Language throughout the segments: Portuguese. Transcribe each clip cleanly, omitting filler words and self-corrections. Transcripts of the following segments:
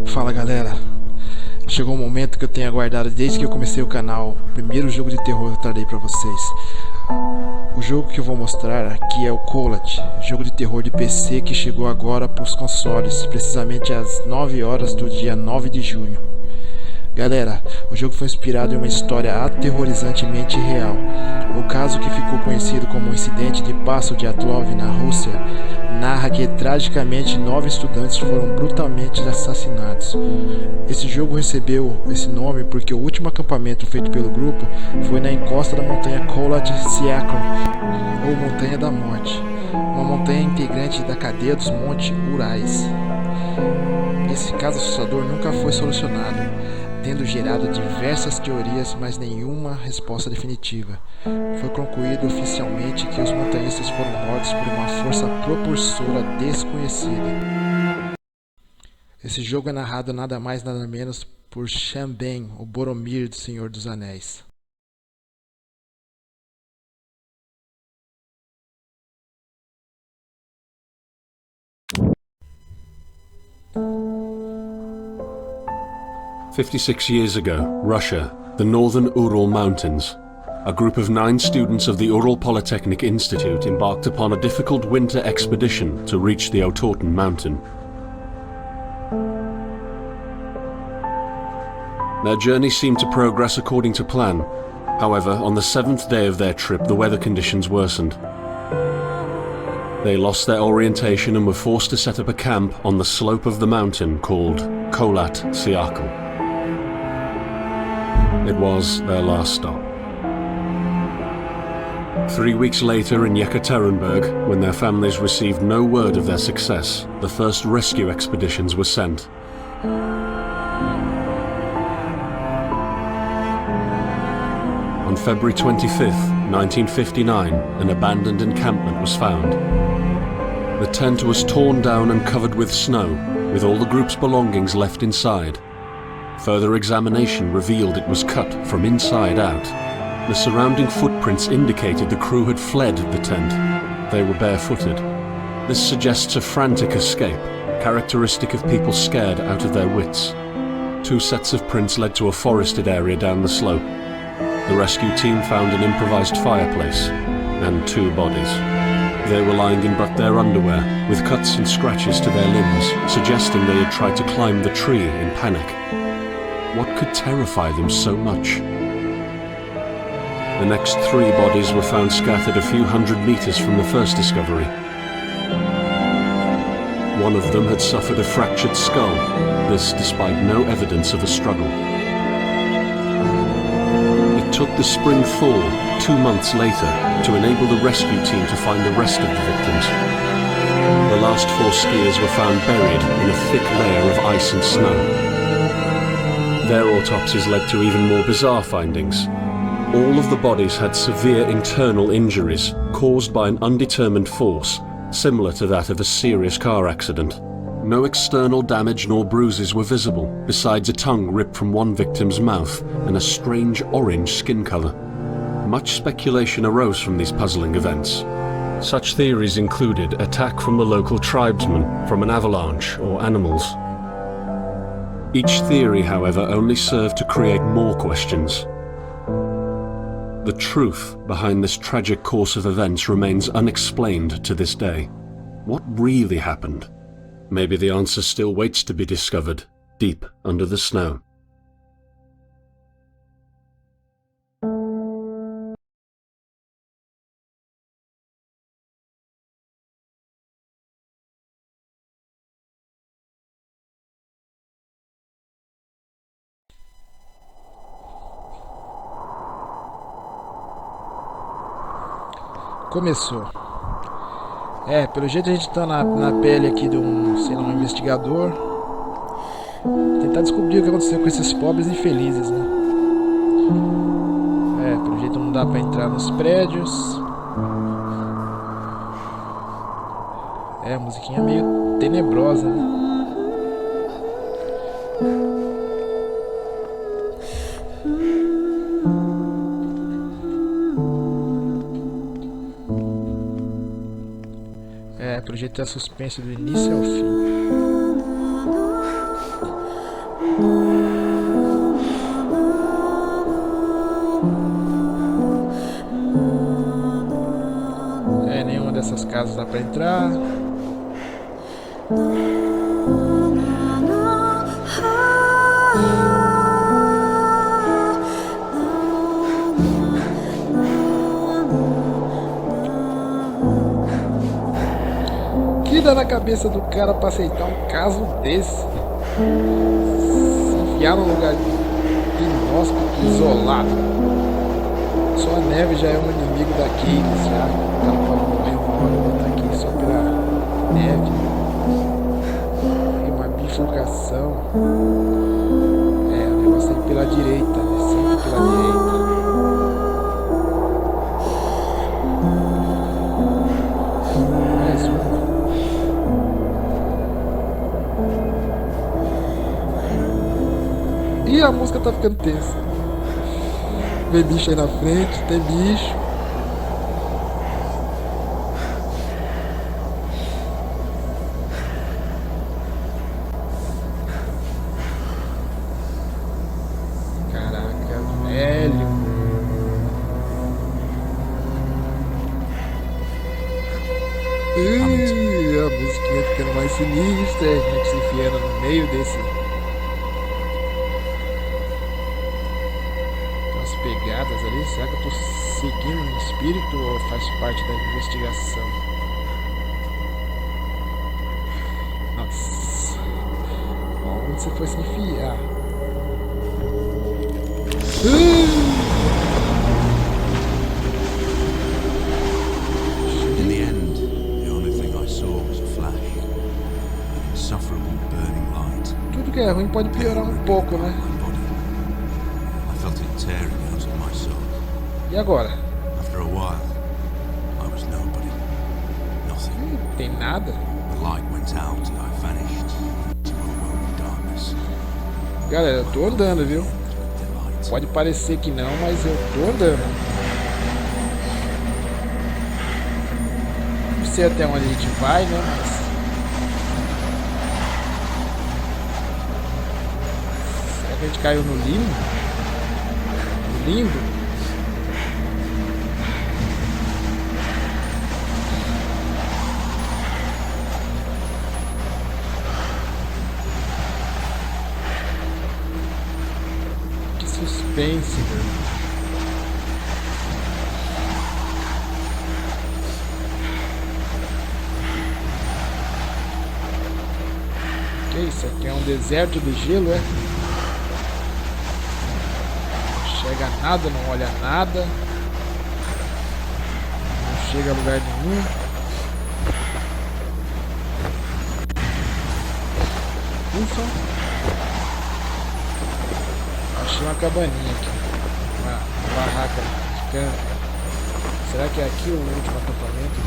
Fala galera, chegou o momento que eu tenho aguardado desde que eu comecei o canal, o primeiro jogo de terror que eu trarei pra vocês. O jogo que eu vou mostrar aqui é o Kholat, jogo de terror de PC que chegou agora para os consoles, precisamente às 9 horas do dia 9 de junho. Galera, o jogo foi inspirado em uma história aterrorizantemente real. O caso, que ficou conhecido como o incidente de Passo de Atlov na Rússia, narra que tragicamente 9 estudantes foram brutalmente assassinados. Esse jogo recebeu esse nome porque o último acampamento feito pelo grupo foi na encosta da montanha Kholat, ou Montanha da Morte, uma montanha integrante da cadeia dos Montes Urais. Esse caso assustador nunca foi solucionado, tendo gerado diversas teorias, mas nenhuma resposta definitiva. Foi concluído oficialmente que os montanhistas foram mortos por uma força propulsora desconhecida. Esse jogo é narrado nada mais nada menos por Shanben, o Boromir do Senhor dos Anéis. "56 years ago, Russia, the northern Ural Mountains. A group of 9 students of the Ural Polytechnic Institute embarked upon a difficult winter expedition to reach the Otorten mountain. Their journey seemed to progress according to plan. However, on the 7th day of their trip, the weather conditions worsened. They lost their orientation and were forced to set up a camp on the slope of the mountain called Kholat Siakal. It was their last stop. 3 weeks later in Yekaterinburg, when their families received no word of their success, the first rescue expeditions were sent. On February 25th, 1959, an abandoned encampment was found. The tent was torn down and covered with snow, with all the group's belongings left inside. Further examination revealed it was cut from inside out. The surrounding footprints indicated the crew had fled the tent. They were barefooted. This suggests a frantic escape, characteristic of people scared out of their wits. 2 sets of prints led to a forested area down the slope. The rescue team found an improvised fireplace and 2 bodies. They were lying in but their underwear, with cuts and scratches to their limbs, suggesting they had tried to climb the tree in panic. What could terrify them so much? The next 3 bodies were found scattered a few hundred meters from the first discovery. One of them had suffered a fractured skull, this despite no evidence of a struggle. It took the spring thaw 2 months later to enable the rescue team to find the rest of the victims. The last 4 skiers were found buried in a thick layer of ice and snow. Their autopsies led to even more bizarre findings. All of the bodies had severe internal injuries caused by an undetermined force, similar to that of a serious car accident. No external damage nor bruises were visible, besides a tongue ripped from one victim's mouth and a strange orange skin color. Much speculation arose from these puzzling events. Such theories included attack from the local tribesmen, from an avalanche, or animals. Each theory, however, only served to create more questions. The truth behind this tragic course of events remains unexplained to this day. What really happened? Maybe the answer still waits to be discovered, deep under the snow. Começou. Pelo jeito a gente tá na pele aqui de um, sei lá, um investigador. Tentar descobrir o que aconteceu com esses pobres infelizes, né? Pelo jeito não dá pra entrar nos prédios. A musiquinha meio tenebrosa, né? Pelo jeito é suspense do início ao fim. casa dá pra entrar. Que dá na cabeça do cara pra aceitar um caso desse? Se enfiar num lugar inóspito, isolado. Só a neve já é um inimigo daqueles, já. O cara pode morrer uma hora ou outra aqui só pela neve. E uma bifurcação. É, o negócio tem que ir pela direita, né? Sempre pela direita. Mais uma. E a música tá ficando tensa. Vem bicho aí na frente, tem bicho. Caraca, velho. A musiquinha ficando mais sinistra, a gente se enfiando no meio desse. Pegadas ali, será que eu tô seguindo um espírito ou faz parte da investigação? Nossa, onde você foi se enfiar? In the end, the only thing I saw was a flash, an insufferable burning light. Tudo que é ruim pode piorar um pouco, né? I felt it tearing out of my soul. E agora? After a while, I was nobody. Nothing. Não tem nada. The light went out and I vanished to a world of darkness. Galera, eu tô andando, viu? Delight. Pode parecer que não, mas eu tô andando. Não sei até onde a gente vai, né? Mas... será que a gente caiu no limbo? No limbo? Que suspense, velho. Que isso aqui é um deserto do gelo, é? Não chega a nada, não olha nada. Não chega a lugar nenhum. Ufa. Achei uma cabaninha aqui. Uma barraca de campo. Será que é aqui o último acampamento?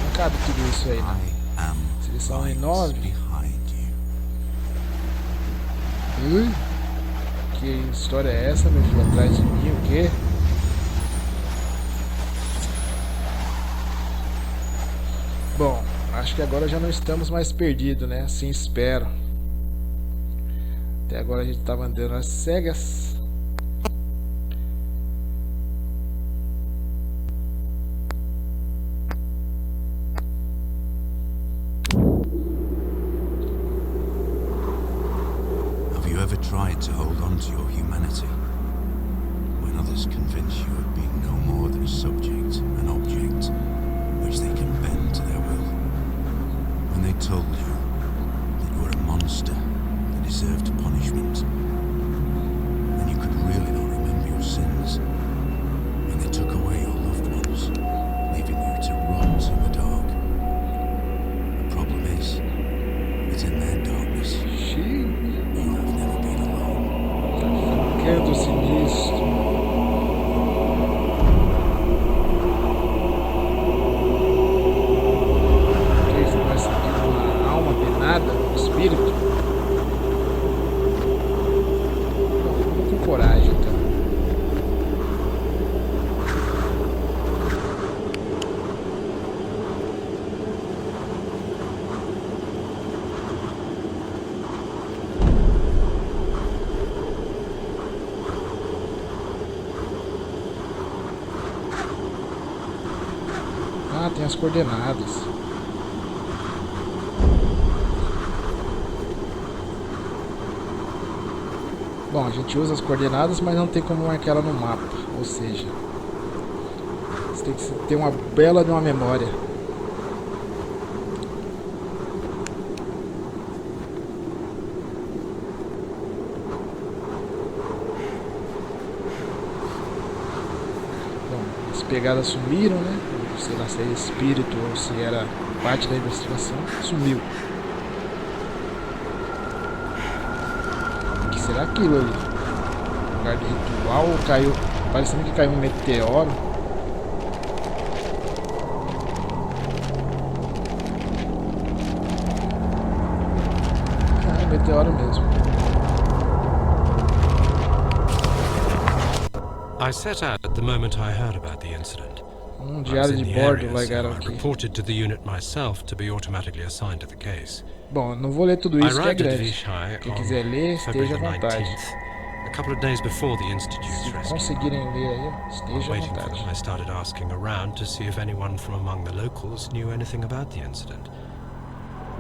Não cabe tudo isso aí, não. Se eles são em 9. Que história é essa, meu filho? Atrás de mim, o quê? Bom, acho que agora já não estamos mais perdidos, né? Assim espero. Até agora a gente estava andando às cegas. Tried to hold on to your humanity when others convince you of being no more than a subject, an object, which they can bend to their will. When they told you that you were a monster that deserved punishment, when you could really not remember your sins, when they took away your loved ones, leaving you to rot in the dark. The problem is that in their darkness, you have never been alone. Ficando sinistro. Que isso vai sentir uma alma penada, um espírito? as coordenadas. Bom, a gente usa as coordenadas, mas não tem como marcar ela no mapa. Ou seja, você tem que ter uma bela de uma memória. Bom, as pegadas sumiram, né? Sei lá se é espírito ou se era parte da investigação. Sumiu. O que será aquilo ali? Lugar de ritual ou caiu? Parecendo que caiu um meteoro. É um meteoro mesmo. I set out at the moment I heard about the incident. Diário de bordo largaram I aqui. reported to the unit myself to be automatically assigned to the case. Bom, não vou ler tudo I isso que é arrived at grande. Vichy Quem on quiser ler, esteja à February the vontade. 19th, a couple of days before the institute's Se rescue. conseguirem ler aí, While esteja à waiting for vontade. them, I started asking around to see if anyone from among the locals knew anything about the incident.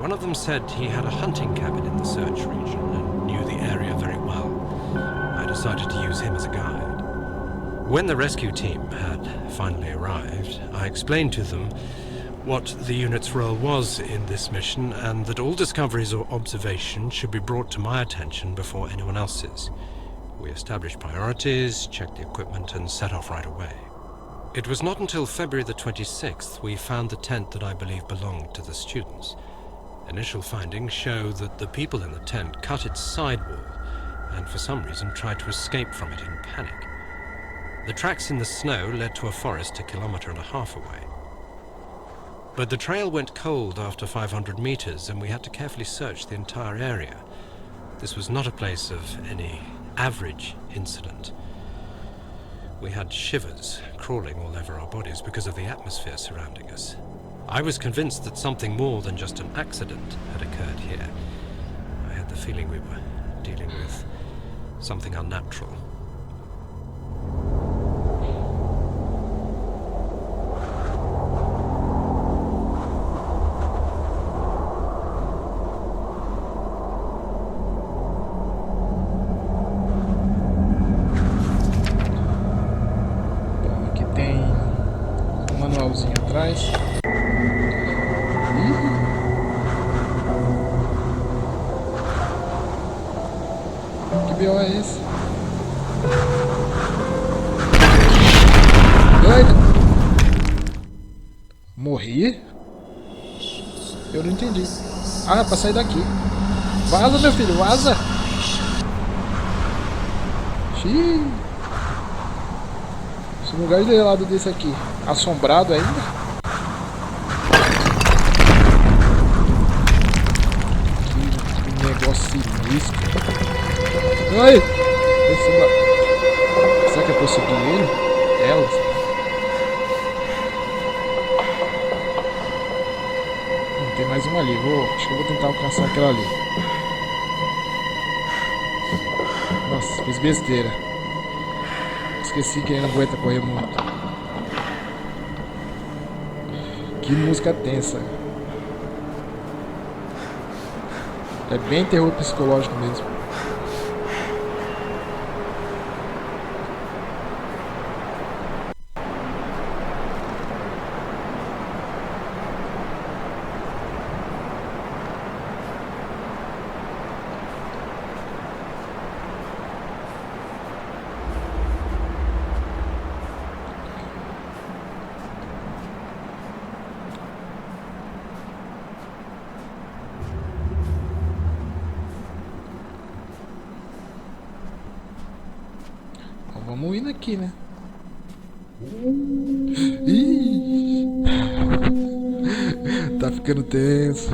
One of them said he had a hunting cabin in the search region and knew the area very well. I decided to use him as a guide. When the rescue team had finally arrived, I explained to them what the unit's role was in this mission and that all discoveries or observations should be brought to my attention before anyone else's. We established priorities, checked the equipment and set off right away. It was not until February the 26th we found the tent that I believe belonged to the students. Initial findings show that the people in the tent cut its sidewall and for some reason tried to escape from it in panic. The tracks in the snow led to a forest 1.5 kilometers away. But the trail went cold after 500 meters and we had to carefully search the entire area. This was not a place of any average incident. We had shivers crawling all over our bodies because of the atmosphere surrounding us. I was convinced that something more than just an accident had occurred here. I had the feeling we were dealing with something unnatural. Atrás. Que B.O. é esse? Doido! Morri? Eu não entendi. Ah, é pra sair daqui. Vaza, meu filho, vaza! Xiii. Esse lugar gelado desse aqui. Assombrado ainda? Que negócio sinistro. Ai! Será que é pra eu seguir ele? Elas? Tem mais uma ali. Acho que eu vou tentar alcançar aquela ali. Nossa, fiz besteira. Esqueci que ele não aguenta correr muito. Que música tensa. É bem terror psicológico mesmo. Vamos indo aqui, né? Ih! Tá ficando tenso.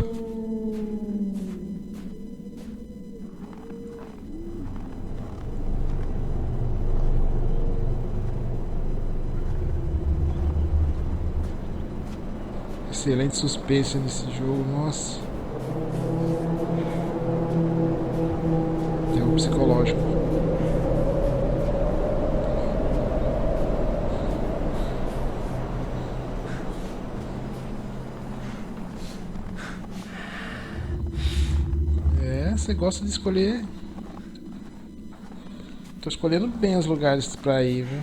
Excelente suspense nesse jogo, nossa. Terror psicológico. Você gosta de escolher. Tô escolhendo bem os lugares pra ir, viu?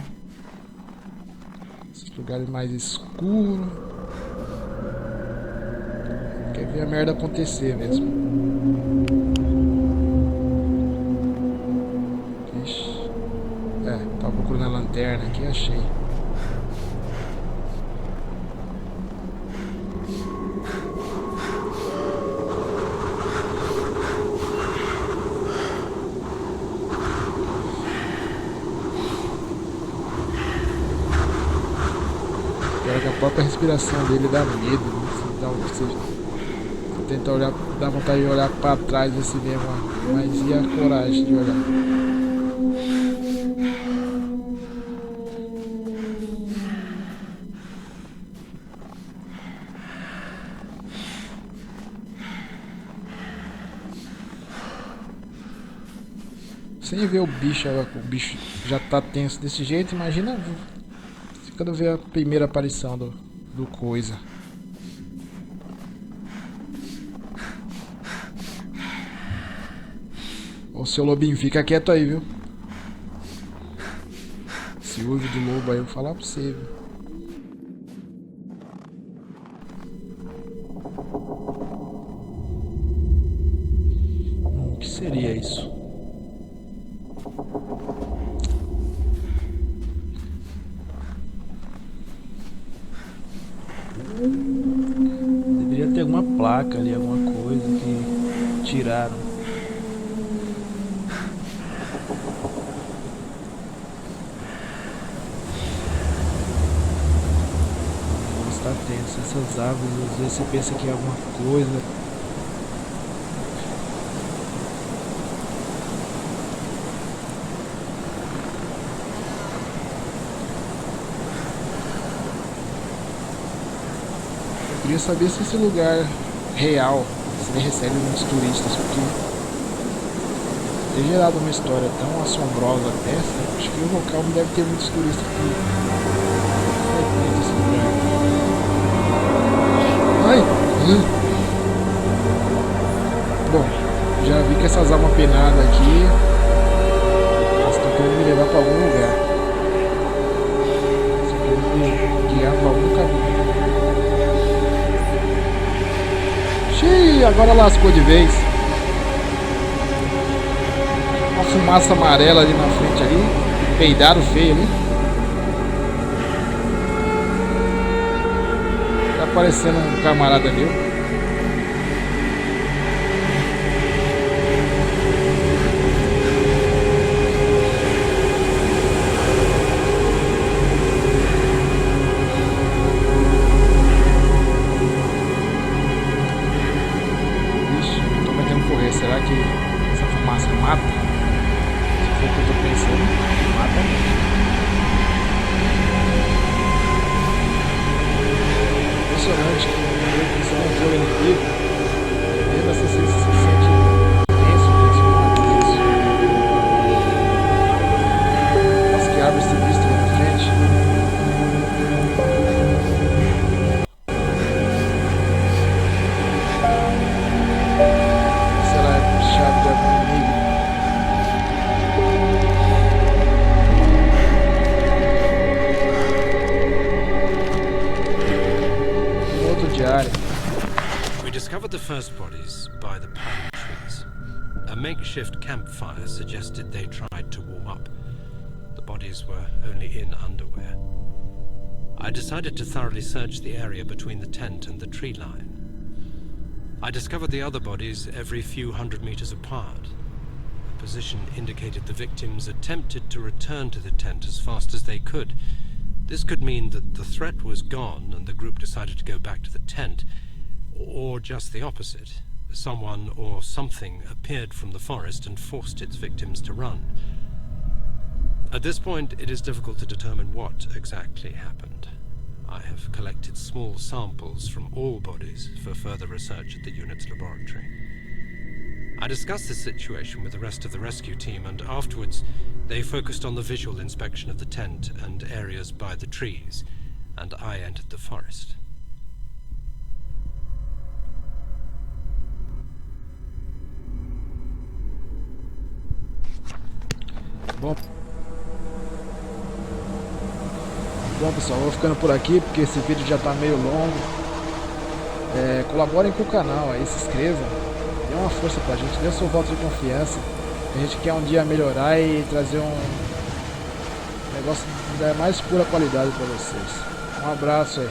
Esses lugares mais escuros. Quer ver a merda acontecer mesmo. Ixi. Tava procurando a lanterna aqui, achei. Pior que a própria respiração dele dá medo. Você tenta olhar, dá vontade de olhar pra trás assim mesmo, mas e a coragem de olhar? Sem ver o bicho já tá tenso desse jeito, imagina quando vê a primeira aparição do coisa. Ô seu lobinho, fica quieto aí, viu? Esse uivo do lobo aí, eu vou falar pra você, viu? O que seria isso? Deveria ter alguma placa ali, alguma coisa que tiraram. Nossa, tá tenso. Essas árvores, às vezes você pensa que é alguma coisa. Eu queria saber se esse lugar real, se ele recebe muitos turistas, porque ter gerado uma história tão assombrosa dessa, acho que o local deve ter muitos turistas que frequentam esse lugar. Ai! Bom, já vi que essas almas penadas aqui, elas estão querendo me levar para algum lugar. Estão querendo me guiar para algum caminho. Xiii, agora lascou de vez. Uma fumaça amarela ali na frente ali. Peidaram feio ali. Tá parecendo um camarada meu. Será que essa fumaça mata? Se for o que eu tô pensando, mata mesmo. Impressionante que você não joga no livro, mesmo assim você se sente tenso. Nossa, que árvore sinistra ali na frente. We discovered the first bodies by the pine trees. A makeshift campfire suggested they tried to warm up. The bodies were only in underwear. I decided to thoroughly search the area between the tent and the tree line. I discovered the other bodies every few hundred meters apart. The position indicated the victims attempted to return to the tent as fast as they could. This could mean that the threat was gone and the group decided to go back to the tent, or just the opposite. Someone or something appeared from the forest and forced its victims to run. At this point, it is difficult to determine what exactly happened. I have collected small samples from all bodies for further research at the unit's laboratory. I discussed this situation with the rest of the rescue team, and afterwards they focused on the visual inspection of the tent and areas by the trees, and I entered the forest. Bom pessoal, eu vou ficando por aqui porque esse vídeo já tá meio longo. Colaborem com o canal aí, se inscrevam, dê uma força pra gente, dê o seu voto de confiança. A gente quer um dia melhorar e trazer um negócio da mais pura qualidade pra vocês. Um abraço aí.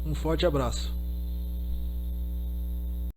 Um forte abraço.